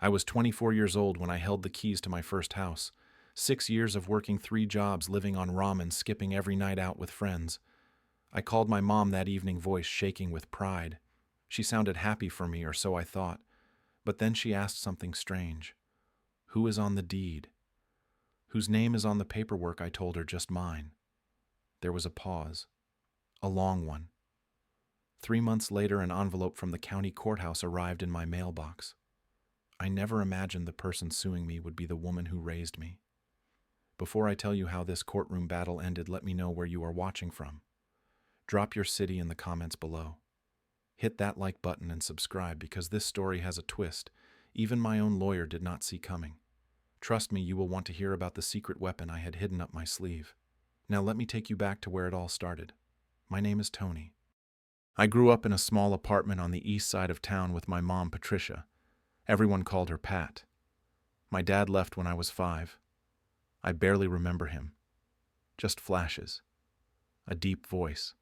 I was 24 years old when I held the keys to my first house. 6 years of working 3 jobs, living on ramen, skipping every night out with friends. I called my mom that evening, voice shaking with pride. She sounded happy for me, or so I thought. But then she asked something strange. Who is on the deed? Whose name is on the paperwork? I told her, just mine. There was a pause. A long one. 3 months later, an envelope from the county courthouse arrived in my mailbox. I never imagined the person suing me would be the woman who raised me. Before I tell you how this courtroom battle ended, let me know where you are watching from. Drop your city in the comments below. Hit that like button and subscribe, because this story has a twist even my own lawyer did not see coming. Trust me, you will want to hear about the secret weapon I had hidden up my sleeve. Now let me take you back to where it all started. My name is Tony. I grew up in a small apartment on the east side of town with my mom, Patricia. Everyone called her Pat. My dad left when I was 5. I barely remember him. Just flashes. A deep voice.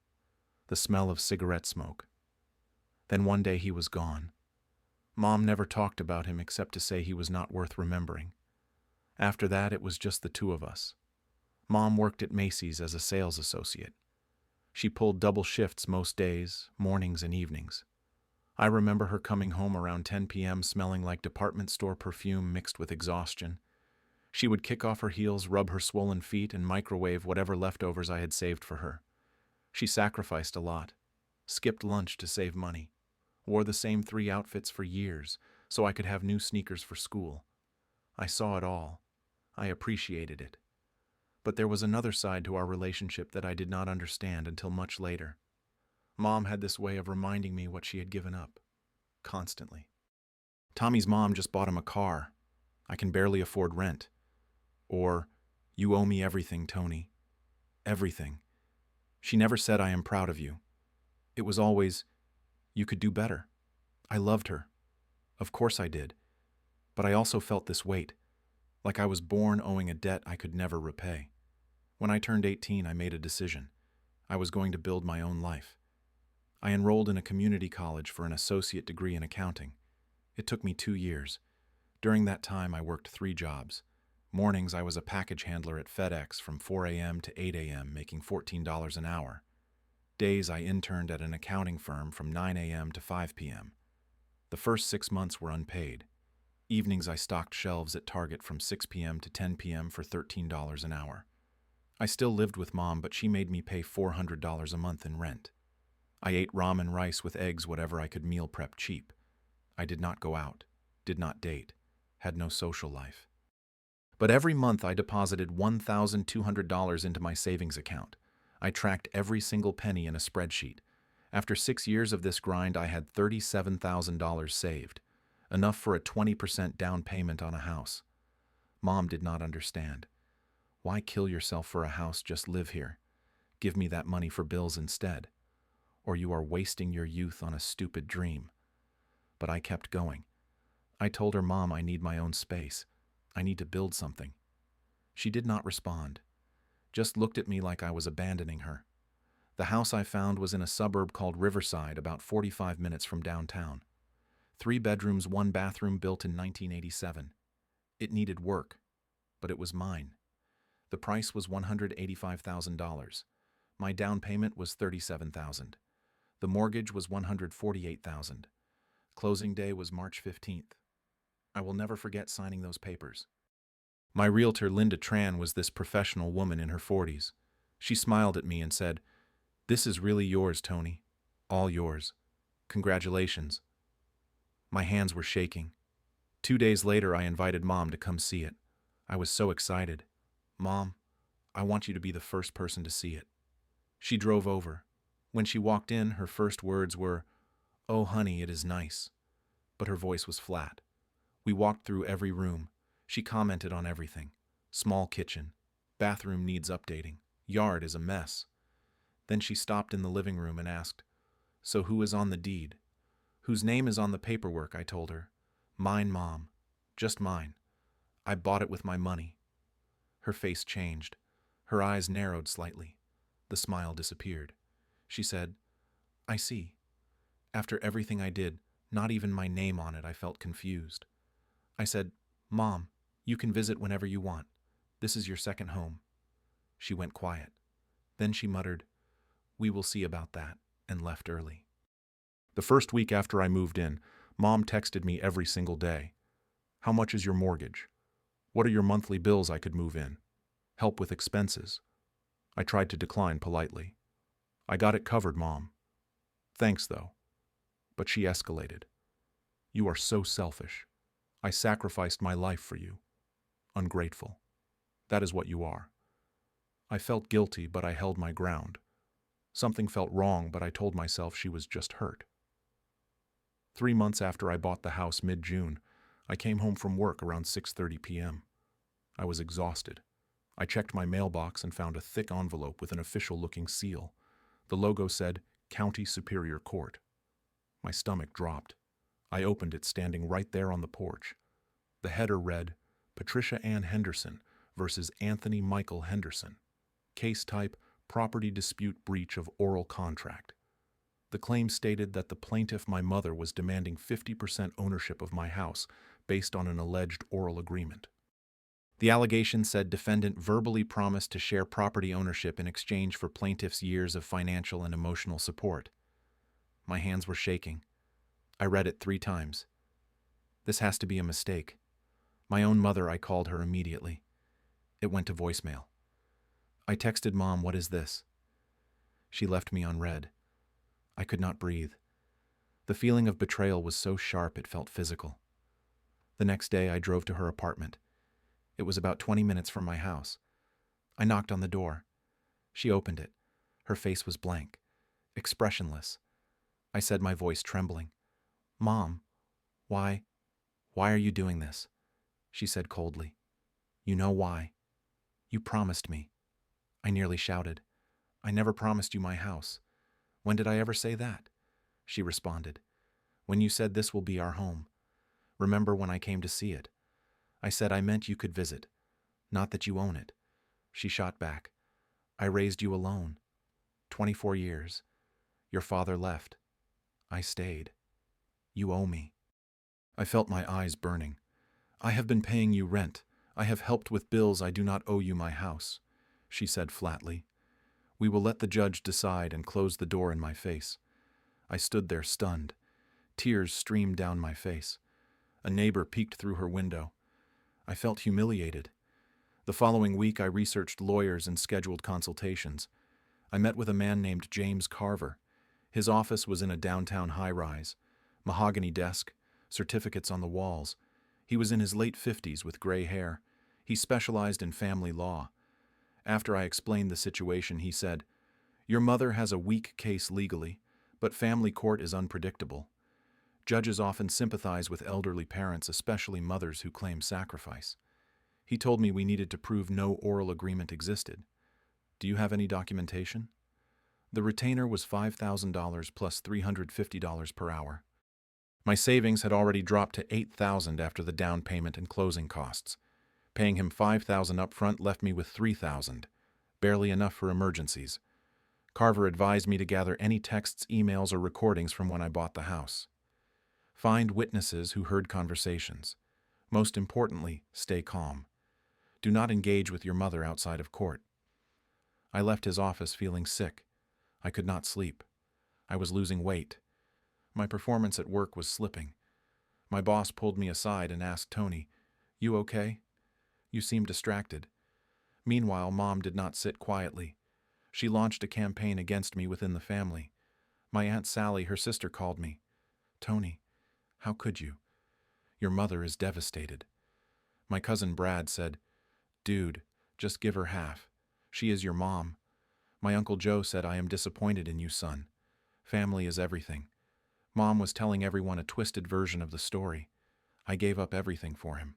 The smell of cigarette smoke. Then one day he was gone. Mom never talked about him except to say he was not worth remembering. After that, it was just the two of us. Mom worked at Macy's as a sales associate. She pulled double shifts most days, mornings and evenings. I remember her coming home around 10 p.m. smelling like department store perfume mixed with exhaustion. She would kick off her heels, rub her swollen feet, and microwave whatever leftovers I had saved for her. She sacrificed a lot, skipped lunch to save money, wore the same 3 outfits for years so I could have new sneakers for school. I saw it all. I appreciated it. But there was another side to our relationship that I did not understand until much later. Mom had this way of reminding me what she had given up. Constantly. Tommy's mom just bought him a car. I can barely afford rent. Or, you owe me everything, Tony. Everything. She never said, I am proud of you. It was always, you could do better. I loved her. Of course I did. But I also felt this weight, like I was born owing a debt I could never repay. When I turned 18, I made a decision. I was going to build my own life. I enrolled in a community college for an associate degree in accounting. It took me 2 years. During that time, I worked 3 jobs. Mornings, I was a package handler at FedEx from 4 a.m. to 8 a.m., making $14 an hour. Days, I interned at an accounting firm from 9 a.m. to 5 p.m. The first 6 months were unpaid. Evenings, I stocked shelves at Target from 6 p.m. to 10 p.m. for $13 an hour. I still lived with Mom, but she made me pay $400 a month in rent. I ate ramen rice with eggs, whatever I could meal prep cheap. I did not go out, did not date, had no social life. But every month I deposited $1,200 into my savings account. I tracked every single penny in a spreadsheet. After 6 years of this grind, I had $37,000 saved, enough for a 20% down payment on a house. Mom did not understand. Why kill yourself for a house? Just live here. Give me that money for bills instead. Or you are wasting your youth on a stupid dream. But I kept going. I told her, Mom, I need my own space. I need to build something. She did not respond. Just looked at me like I was abandoning her. The house I found was in a suburb called Riverside, about 45 minutes from downtown. 3 bedrooms, 1 bathroom, built in 1987. It needed work, but it was mine. The price was $185,000. My down payment was $37,000. The mortgage was $148,000. Closing day was March 15th. I will never forget signing those papers. My realtor, Linda Tran, was this professional woman in her 40s. She smiled at me and said, "This is really yours, Tony. All yours. Congratulations." My hands were shaking. 2 days later, I invited Mom to come see it. I was so excited. Mom, I want you to be the first person to see it. She drove over. When she walked in, her first words were, "Oh, honey, it is nice." But her voice was flat. We walked through every room. She commented on everything. Small kitchen. Bathroom needs updating. Yard is a mess. Then she stopped in the living room and asked, "So who is on the deed?" "Whose name is on the paperwork?" I told her. "Mine, Mom. Just mine. I bought it with my money." Her face changed. Her eyes narrowed slightly. The smile disappeared. She said, "I see. After everything I did, not even my name on it, I felt confused. I said, "Mom, you can visit whenever you want. This is your second home." She went quiet. Then she muttered, "We will see about that," and left early. The first week after I moved in, Mom texted me every single day. "How much is your mortgage? What are your monthly bills I could move in? Help with expenses." I tried to decline politely. "I got it covered, Mom." "Thanks, though." But she escalated. "You are so selfish. I sacrificed my life for you. Ungrateful. That is what you are." I felt guilty, but I held my ground. Something felt wrong, but I told myself she was just hurt. 3 months after I bought the house mid-June, I came home from work around 6:30 p.m. I was exhausted. I checked my mailbox and found a thick envelope with an official-looking seal. The logo said, County Superior Court. My stomach dropped. I opened it standing right there on the porch. The header read, Patricia Ann Henderson versus Anthony Michael Henderson. Case type, property dispute breach of oral contract. The claim stated that the plaintiff, my mother, was demanding 50% ownership of my house based on an alleged oral agreement. The allegation said defendant verbally promised to share property ownership in exchange for plaintiff's years of financial and emotional support. My hands were shaking. I read it 3 times. This has to be a mistake. My own mother, I called her immediately. It went to voicemail. I texted Mom, "What is this?" She left me on read. I could not breathe. The feeling of betrayal was so sharp it felt physical. The next day I drove to her apartment. It was about 20 minutes from my house. I knocked on the door. She opened it. Her face was blank, expressionless. I said, my voice trembling, "Mom, why are you doing this?" She said coldly, "You know why. You promised me." I nearly shouted, "I never promised you my house. When did I ever say that?" She responded, "When you said this will be our home. Remember when I came to see it? I said I meant you could visit, not that you own it." She shot back, "I raised you alone. 24 years. Your father left. I stayed. You owe me." I felt my eyes burning. "I have been paying you rent. I have helped with bills. I do not owe you my house," she said flatly. "We will let the judge decide," and closed the door in my face. I stood there stunned. Tears streamed down my face. A neighbor peeked through her window. I felt humiliated. The following week I researched lawyers and scheduled consultations. I met with a man named James Carver. His office was in a downtown high-rise. Mahogany desk, certificates on the walls. He was in his late 50s with gray hair. He specialized in family law. After I explained the situation, he said, "Your mother has a weak case legally, but family court is unpredictable. Judges often sympathize with elderly parents, especially mothers who claim sacrifice." He told me we needed to prove no oral agreement existed. "Do you have any documentation?" The retainer was $5,000 plus $350 per hour. My savings had already dropped to $8,000 after the down payment and closing costs. Paying him $5,000 up front left me with $3,000, barely enough for emergencies. Carver advised me to gather any texts, emails, or recordings from when I bought the house. Find witnesses who heard conversations. Most importantly, stay calm. Do not engage with your mother outside of court. I left his office feeling sick. I could not sleep. I was losing weight. My performance at work was slipping. My boss pulled me aside and asked Tony, "You okay? You seem distracted." Meanwhile, Mom did not sit quietly. She launched a campaign against me within the family. My Aunt Sally, her sister, called me. "Tony, how could you? Your mother is devastated." My cousin Brad said, "Dude, just give her half. She is your mom." My Uncle Joe said, "I am disappointed in you, son. Family is everything." Mom was telling everyone a twisted version of the story. I gave up everything for him.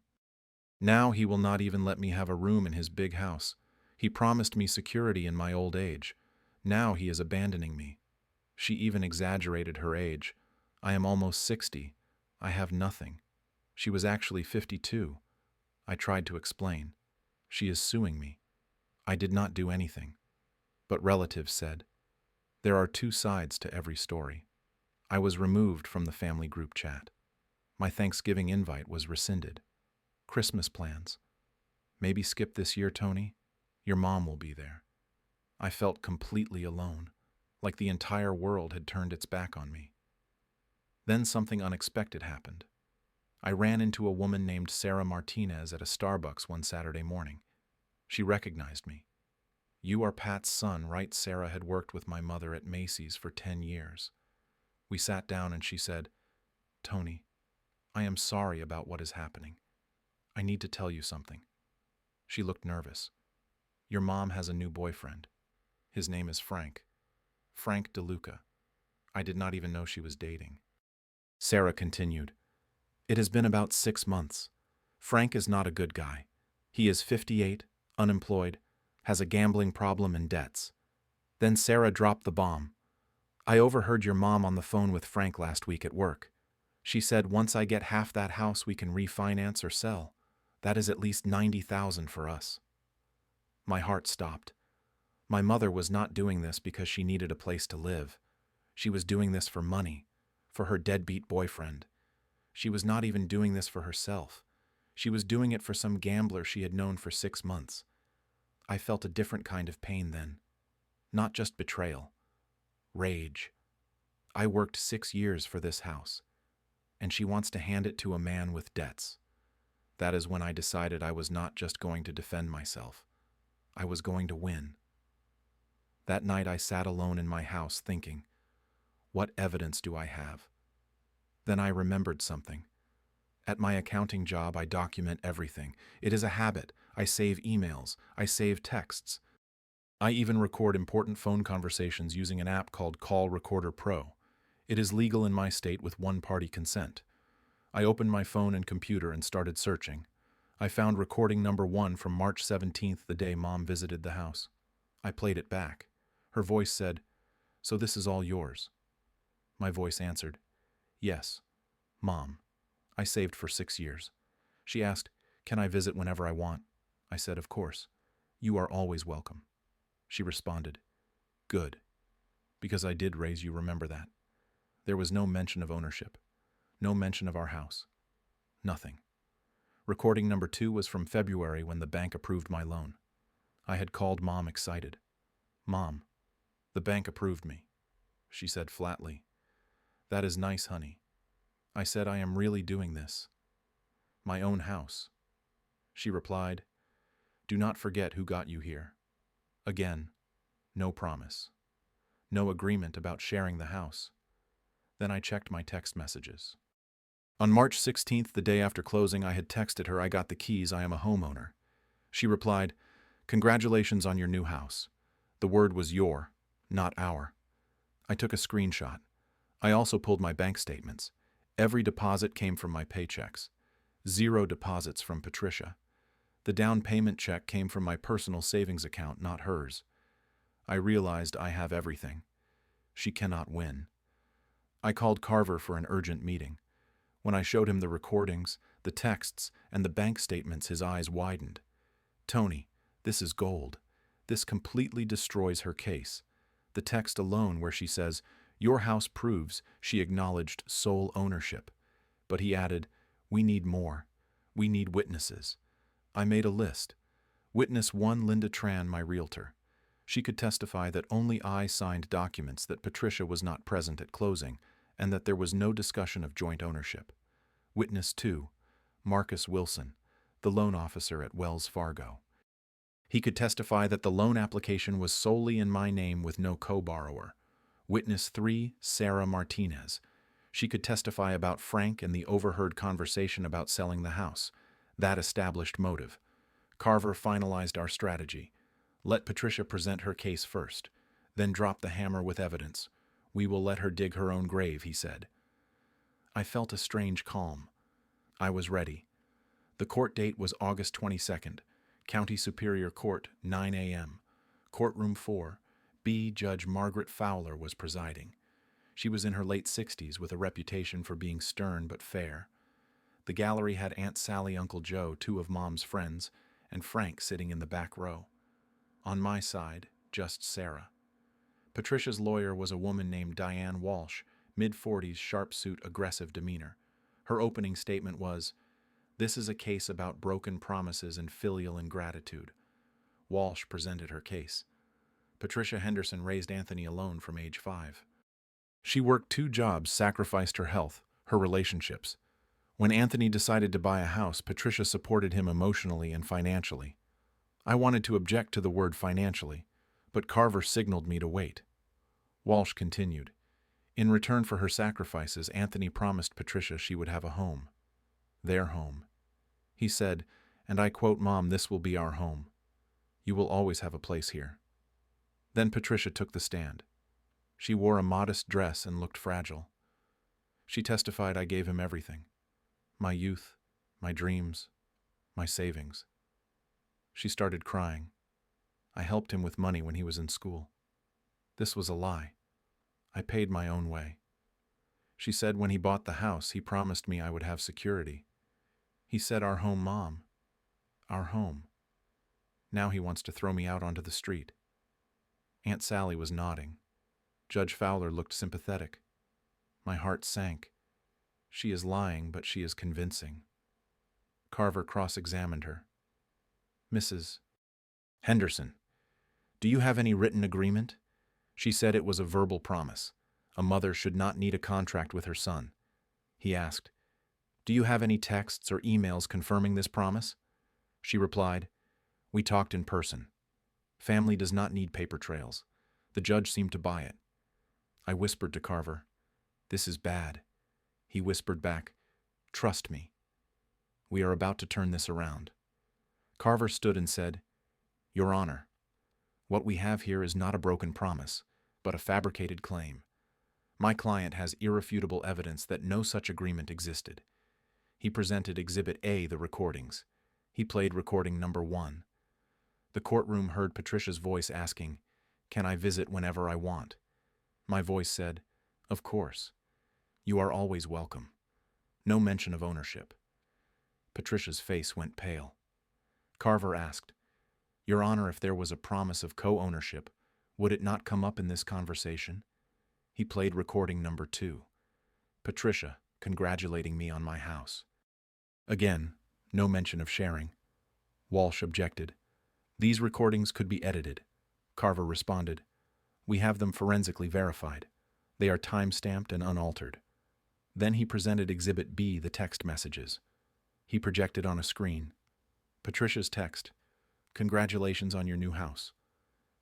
Now he will not even let me have a room in his big house. He promised me security in my old age. Now he is abandoning me. She even exaggerated her age. I am almost 60. I have nothing. She was actually 52. I tried to explain. She is suing me. I did not do anything. But relatives said, there are 2 sides to every story. I was removed from the family group chat. My Thanksgiving invite was rescinded. Christmas plans. Maybe skip this year, Tony? Your mom will be there. I felt completely alone, like the entire world had turned its back on me. Then something unexpected happened. I ran into a woman named Sarah Martinez at a Starbucks one Saturday morning. She recognized me. "You are Pat's son, right?" Sarah had worked with my mother at Macy's for 10 years. We sat down and she said, "Tony, I am sorry about what is happening. I need to tell you something." She looked nervous. "Your mom has a new boyfriend. His name is Frank. Frank DeLuca. I did not even know she was dating." Sarah continued, "It has been about 6 months. Frank is not a good guy. He is 58, unemployed, has a gambling problem and debts." Then Sarah dropped the bomb. "I overheard your mom on the phone with Frank last week at work. She said once I get half that house we can refinance or sell. That is at least $90,000 for us." My heart stopped. My mother was not doing this because she needed a place to live. She was doing this for money, for her deadbeat boyfriend. She was not even doing this for herself. She was doing it for some gambler she had known for 6 months. I felt a different kind of pain then. Not just betrayal. Rage. I worked 6 years for this house, and she wants to hand it to a man with debts. That is when I decided I was not just going to defend myself. I was going to win. That night I sat alone in my house thinking, what evidence do I have? Then I remembered something. At my accounting job, I document everything. It is a habit. I save emails. I save texts. I even record important phone conversations using an app called Call Recorder Pro. It is legal in my state with one-party consent. I opened my phone and computer and started searching. I found recording number 1 from March 17th, the day Mom visited the house. I played it back. Her voice said, "So this is all yours?" My voice answered, "Yes, Mom. I saved for 6 years." She asked, "Can I visit whenever I want?" I said, "Of course. You are always welcome." She responded, "Good. Because I did raise you, remember that." There was no mention of ownership. No mention of our house. Nothing. Recording number 2 was from February when the bank approved my loan. I had called Mom excited. "Mom, the bank approved me." She said flatly, "That is nice, honey." I said, "I am really doing this. My own house." She replied, "Do not forget who got you here." Again, no promise. No agreement about sharing the house. Then I checked my text messages. On March 16th, the day after closing, I had texted her, "I got the keys, I am a homeowner." She replied, "Congratulations on your new house." The word was your, not our. I took a screenshot. I also pulled my bank statements. Every deposit came from my paychecks. 0 deposits from Patricia. The down payment check came from my personal savings account, not hers. I realized I have everything. She cannot win. I called Carver for an urgent meeting. When I showed him the recordings, the texts, and the bank statements, his eyes widened. "Tony, this is gold. This completely destroys her case. The text alone where she says, 'Your house proves,' she acknowledged sole ownership." But he added, "We need more. We need witnesses." I made a list. Witness 1, Linda Tran, my realtor. She could testify that only I signed documents, that Patricia was not present at closing, and that there was no discussion of joint ownership. Witness 2, Marcus Wilson, the loan officer at Wells Fargo. He could testify that the loan application was solely in my name with no co-borrower. Witness 3, Sarah Martinez. She could testify about Frank and the overheard conversation about selling the house. That established motive. Carver finalized our strategy. Let Patricia present her case first, then drop the hammer with evidence. "We will let her dig her own grave," he said. I felt a strange calm. I was ready. The court date was August 22nd, County Superior Court, 9 a.m. Courtroom 4, B. Judge Margaret Fowler was presiding. She was in her late 60s with a reputation for being stern but fair. The gallery had Aunt Sally, Uncle Joe, 2 of Mom's friends, and Frank sitting in the back row. On my side, just Sarah. Patricia's lawyer was a woman named Diane Walsh, mid-40s, sharp suit, aggressive demeanor. Her opening statement was, This is a case about broken promises and filial ingratitude. Walsh presented her case. Patricia Henderson raised Anthony alone from age 5. She worked 2 jobs, sacrificed her health, her relationships. When Anthony decided to buy a house, Patricia supported him emotionally and financially. I wanted to object to the word financially, but Carver signaled me to wait. Walsh continued. In return for her sacrifices, Anthony promised Patricia she would have a home. Their home. He said, and I quote, "Mom, this will be our home. You will always have a place here." Then Patricia took the stand. She wore a modest dress and looked fragile. She testified, "I gave him everything. My youth, my dreams, my savings." She started crying. "I helped him with money when he was in school. This was a lie. I paid my own way." She said when he bought the house, he promised me I would have security. He said, "Our home, Mom. Our home." Now he wants to throw me out onto the street. Aunt Sally was nodding. Judge Fowler looked sympathetic. My heart sank. She is lying, but she is convincing. Carver cross-examined her. "Mrs. Henderson, do you have any written agreement?" She said it was a verbal promise. A mother should not need a contract with her son. He asked, "Do you have any texts or emails confirming this promise?" She replied, "We talked in person. Family does not need paper trails." The judge seemed to buy it. I whispered to Carver, "This is bad." He whispered back, "Trust me. We are about to turn this around." Carver stood and said, "Your Honor, what we have here is not a broken promise, but a fabricated claim. My client has irrefutable evidence that no such agreement existed." He presented Exhibit A, the recordings. He played recording number 1. The courtroom heard Patricia's voice asking, "Can I visit whenever I want?" My voice said, "Of course. You are always welcome." No mention of ownership. Patricia's face went pale. Carver asked, "Your Honor, if there was a promise of co-ownership, would it not come up in this conversation?" He played recording number 2. Patricia, congratulating me on my house. Again, no mention of sharing. Walsh objected. "These recordings could be edited." Carver responded, "We have them forensically verified. They are time-stamped and unaltered." Then he presented Exhibit B, the text messages. He projected on a screen. Patricia's text, "Congratulations on your new house."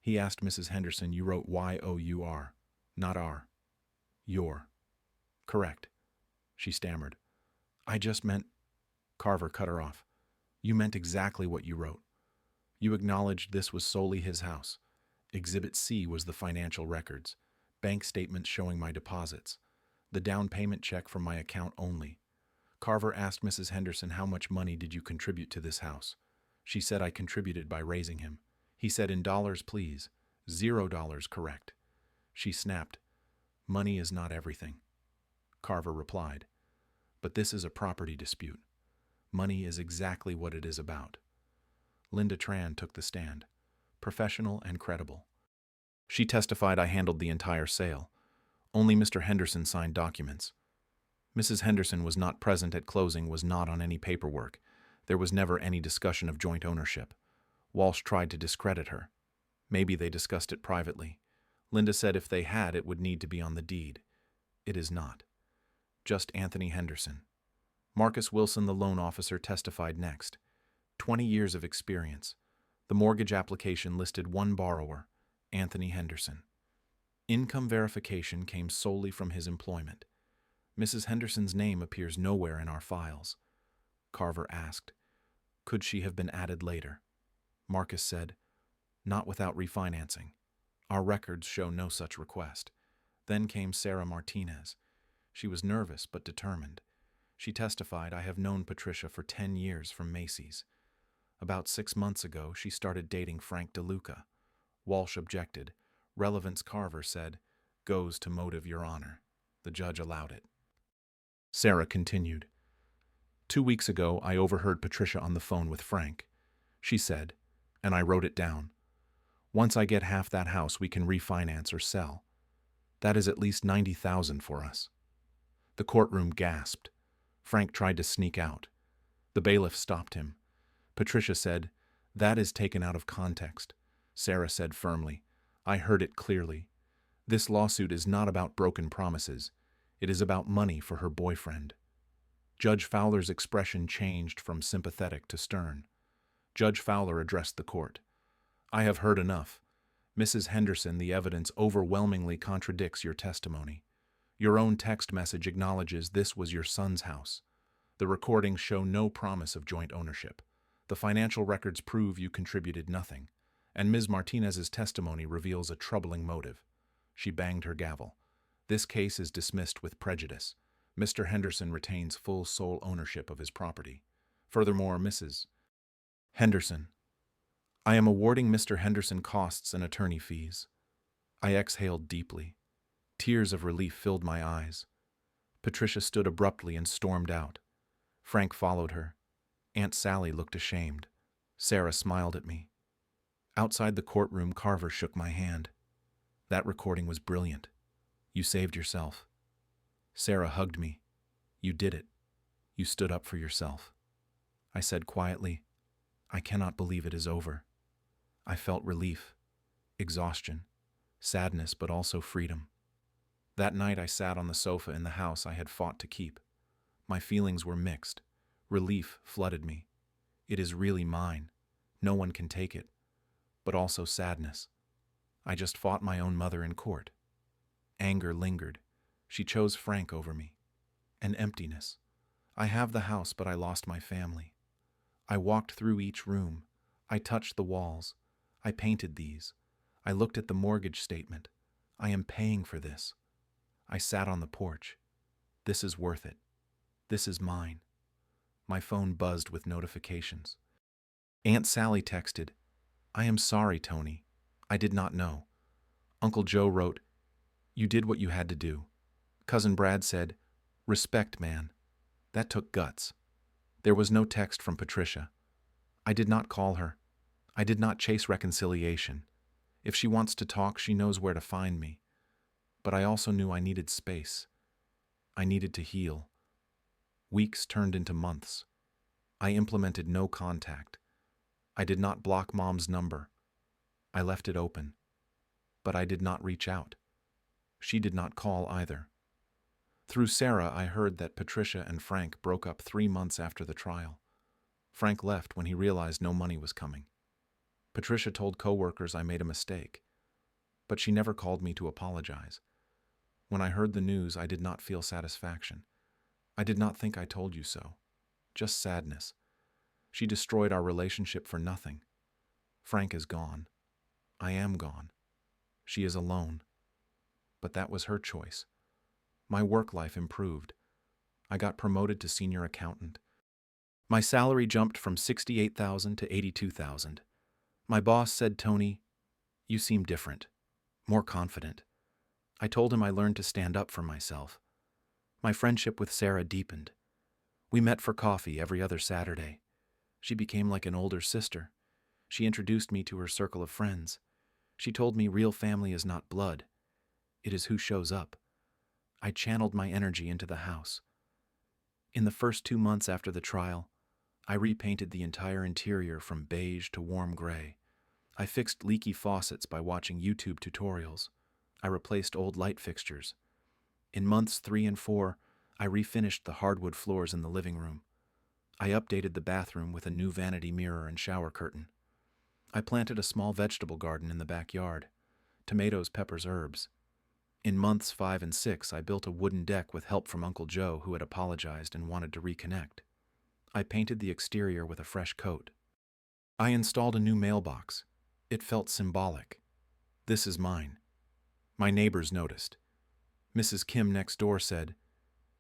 He asked Mrs. Henderson, "You wrote Y-O-U-R, not R. Your." "Correct," she stammered. "I just meant—" Carver cut her off. "You meant exactly what you wrote. You acknowledged this was solely his house. Exhibit C was the financial records, bank statements showing my deposits, the down payment check from my account only." Carver asked Mrs. Henderson, "How much money did you contribute to this house?" She said, "I contributed by raising him." He said, "In dollars, please." $0, correct." She snapped, "Money is not everything." Carver replied, "But this is a property dispute. Money is exactly what it is about." Linda Tran took the stand, professional and credible. She testified, "I handled the entire sale. Only Mr. Henderson signed documents. Mrs. Henderson was not present at closing, was not on any paperwork. There was never any discussion of joint ownership." Walsh tried to discredit her. "Maybe they discussed it privately." Linda said if they had, it would need to be on the deed. It is not. Just Anthony Henderson. Marcus Wilson, the loan officer, testified next. 20 years of experience. The mortgage application listed one borrower, Anthony Henderson. Income verification came solely from his employment. Mrs. Henderson's name appears nowhere in our files. Carver asked, "Could she have been added later?" Marcus said, "Not without refinancing. Our records show no such request." Then came Sarah Martinez. She was nervous but determined. She testified, "I have known Patricia for 10 years from Macy's. About 6 months ago, she started dating Frank DeLuca." Walsh objected. Relevance. Carver said, "Goes to motive, Your Honor." The judge allowed it. Sarah continued. 2 weeks ago, I overheard Patricia on the phone with Frank. She said, and I wrote it down, "Once I get half that house, we can refinance or sell. That is at least $90,000 for us." The courtroom gasped. Frank tried to sneak out. The bailiff stopped him. Patricia said, "That is taken out of context." Sarah said firmly, "I heard it clearly. This lawsuit is not about broken promises. It is about money for her boyfriend." Judge Fowler's expression changed from sympathetic to stern. Judge Fowler addressed the court. "I have heard enough. Mrs. Henderson, the evidence overwhelmingly contradicts your testimony. Your own text message acknowledges this was your son's house. The recordings show no promise of joint ownership. The financial records prove you contributed nothing. And Ms. Martinez's testimony reveals a troubling motive." She banged her gavel. "This case is dismissed with prejudice. Mr. Henderson retains full sole ownership of his property. Furthermore, Mrs. Henderson, I am awarding Mr. Henderson costs and attorney fees." I exhaled deeply. Tears of relief filled my eyes. Patricia stood abruptly and stormed out. Frank followed her. Aunt Sally looked ashamed. Sarah smiled at me. Outside the courtroom, Carver shook my hand. "That recording was brilliant. You saved yourself." Sarah hugged me. "You did it. You stood up for yourself." I said quietly, "I cannot believe it is over." I felt relief, exhaustion, sadness, but also freedom. That night I sat on the sofa in the house I had fought to keep. My feelings were mixed. Relief flooded me. It is really mine. No one can take it. But also sadness. I just fought my own mother in court. Anger lingered. She chose Frank over me. An emptiness. I have the house, but I lost my family. I walked through each room. I touched the walls. I painted these. I looked at the mortgage statement. I am paying for this. I sat on the porch. This is worth it. This is mine. My phone buzzed with notifications. Aunt Sally texted, "I am sorry, Tony. I did not know." Uncle Joe wrote, "You did what you had to do." Cousin Brad said, "Respect, man." That took guts. There was no text from Patricia. I did not call her. I did not chase reconciliation. If she wants to talk, she knows where to find me. But I also knew I needed space. I needed to heal. Weeks turned into months. I implemented no contact. I did not block Mom's number. I left it open. But I did not reach out. She did not call either. Through Sarah, I heard that Patricia and Frank broke up 3 months after the trial. Frank left when he realized no money was coming. Patricia told coworkers I made a mistake, but she never called me to apologize. When I heard the news, I did not feel satisfaction. I did not think I told you so. Just sadness. She destroyed our relationship for nothing. Frank is gone. I am gone. She is alone. But that was her choice. My work life improved. I got promoted to senior accountant. My salary jumped from $68,000 to $82,000. My boss said, "Tony, you seem different, more confident." I told him I learned to stand up for myself. My friendship with Sarah deepened. We met for coffee every other Saturday. She became like an older sister. She introduced me to her circle of friends. She told me real family is not blood. It is who shows up. I channeled my energy into the house. In the first 2 months after the trial, I repainted the entire interior from beige to warm gray. I fixed leaky faucets by watching YouTube tutorials. I replaced old light fixtures. In months 3 and 4, I refinished the hardwood floors in the living room. I updated the bathroom with a new vanity mirror and shower curtain. I planted a small vegetable garden in the backyard. Tomatoes, peppers, herbs. In months 5 and 6, I built a wooden deck with help from Uncle Joe, who had apologized and wanted to reconnect. I painted the exterior with a fresh coat. I installed a new mailbox. It felt symbolic. This is mine. My neighbors noticed. Mrs. Kim next door said,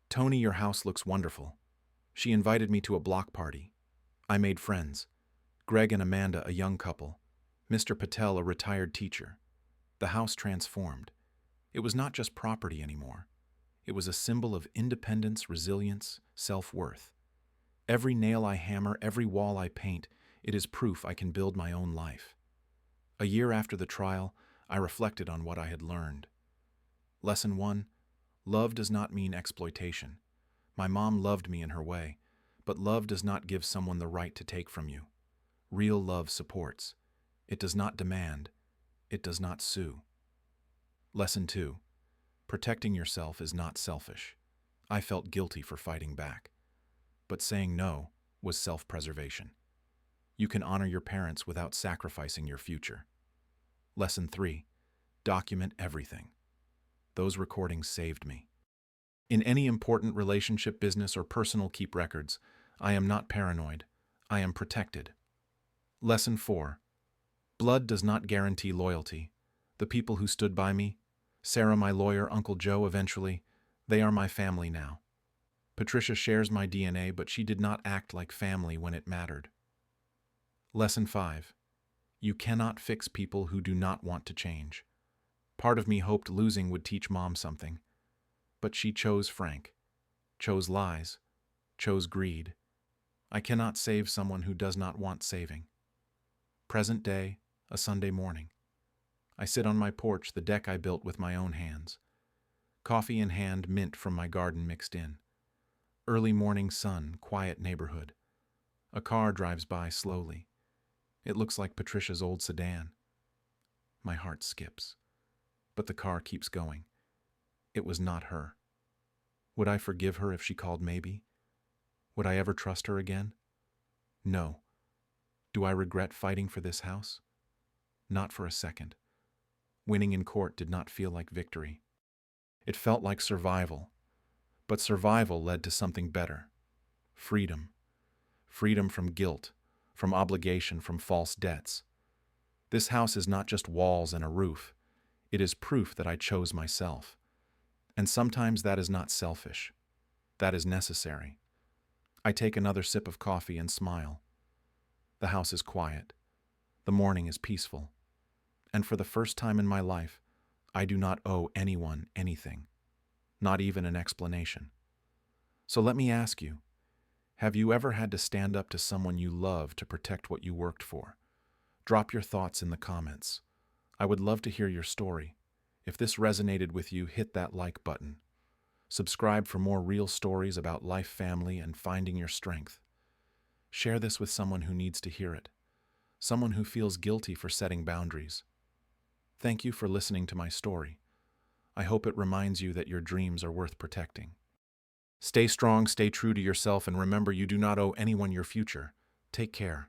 "Tony, your house looks wonderful." She invited me to a block party. I made friends. Greg and Amanda, a young couple. Mr. Patel, a retired teacher. The house transformed. It was not just property anymore. It was a symbol of independence, resilience, self-worth. Every nail I hammer, every wall I paint, it is proof I can build my own life. A year after the trial, I reflected on what I had learned. Lesson 1, love does not mean exploitation. My mom loved me in her way, But love does not give someone the right to take from you. Real love supports. It does not demand. It does not sue. Lesson 2. Protecting yourself is not selfish. I felt guilty for fighting back. But saying no was self-preservation. You can honor your parents without sacrificing your future. Lesson 3. Document everything. Those recordings saved me. In any important relationship, business, or personal, keep records. I am not paranoid. I am protected. Lesson 4. Blood does not guarantee loyalty. The people who stood by me, Sarah, my lawyer, Uncle Joe, eventually, they are my family now. Patricia shares my DNA, but she did not act like family when it mattered. Lesson 5. You cannot fix people who do not want to change. Part of me hoped losing would teach Mom something. But she chose Frank, chose lies, chose greed. I cannot save someone who does not want saving. Present day, a Sunday morning. I sit on my porch, the deck I built with my own hands. Coffee in hand, mint from my garden mixed in. Early morning sun, quiet neighborhood. A car drives by slowly. It looks like Patricia's old sedan. My heart skips. But the car keeps going. It was not her. Would I forgive her if she called maybe? Would I ever trust her again? No. Do I regret fighting for this house? Not for a second. Winning in court did not feel like victory. It felt like survival. But survival led to something better. Freedom. Freedom from guilt, from obligation, from false debts. This house is not just walls and a roof. It is proof that I chose myself. And sometimes that is not selfish. That is necessary. I take another sip of coffee and smile. The house is quiet. The morning is peaceful. And for the first time in my life, I do not owe anyone anything, not even an explanation. So let me ask you, have you ever had to stand up to someone you love to protect what you worked for? Drop your thoughts in the comments. I would love to hear your story. If this resonated with you, hit that like button. Subscribe for more real stories about life, family, and finding your strength. Share this with someone who needs to hear it, someone who feels guilty for setting boundaries. Thank you for listening to my story. I hope it reminds you that your dreams are worth protecting. Stay strong, stay true to yourself, and remember, you do not owe anyone your future. Take care.